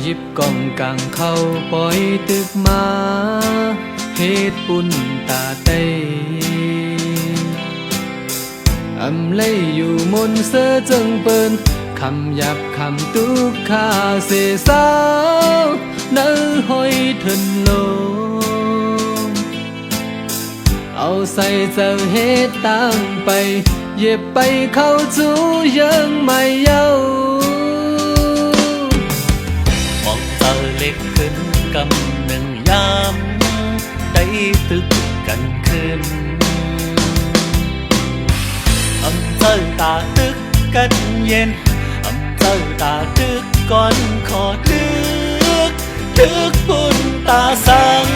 หยิบกล่องกลางเข้าปล่อยตึกมาเฮ็ดปุ่นตาเต้อำเลยอยู่มนเสอจึงเปิ้นคำหยับคำตุกขาเสสาวเนื้อห้อยทึนโลเอาใส่เจอเฮ็ดตั้งไปเย็บไปเข้าจูยังไม่เย้ามองเจอเล็กขึ้นกำหนึ่งยามได้ตึกกันขึ้นอำเจอตาตึกกันเย็นอำเจอตาตึกก่อนขอตึกบุญตาสัง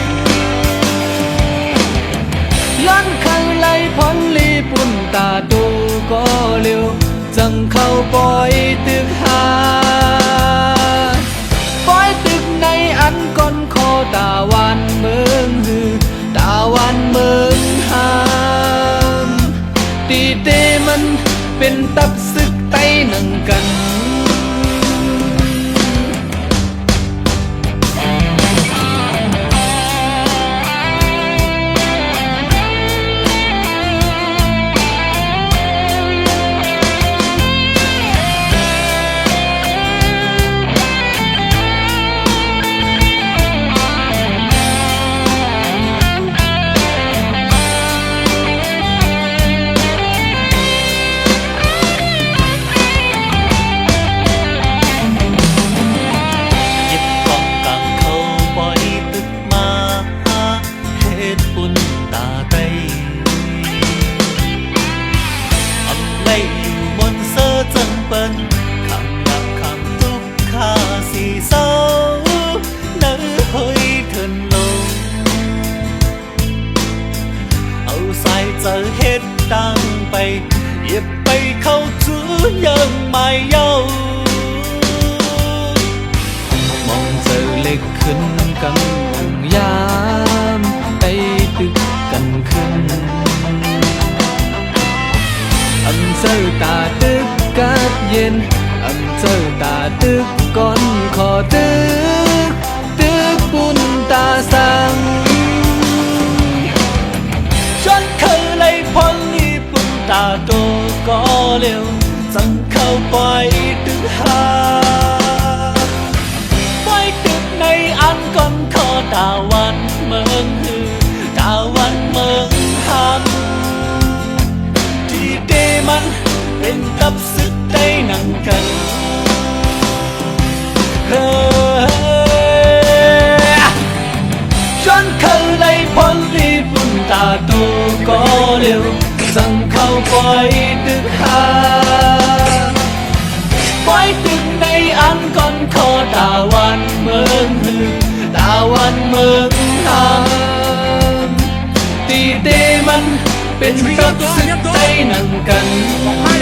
ย้อนข้างไหลพ้นลีปุ่นตาดูก็เร็วจังเข้าปล่อยตึกหาปล่อยตึกในอันก่อนคอตาวันเมืองหือตาวันเมืองหามตีเตมันเป็นตับซึกไตหนังกันเจอเฮ็ดตั้งไปเย็บไปเข้าจูยังไม่เย้ามองเจอเล็กขึ้นกำยามไปตึกกันขึ้นอำเจอตาตึกกัดเย็นอำเจอตาตึกก่อนขอตึกบุญตาสังตาโตก็เร็วจังเข้าปล่อยตึกหาปล่อยตึกในอันก่อนขอตาวันเมืองหือตาวันเมืองหำที่เดมันเป็นตับซึกได้นั่งกันจนเคยไล่พ้นรีบุญตาโตก็เร็วจังเข้าปล่อยตึกหาปล่อยตึกในอันก่อนขอตาวันเมืองหือตาวันเมืองหามตีเตมันเป็นตับซึกใจนั่งกัน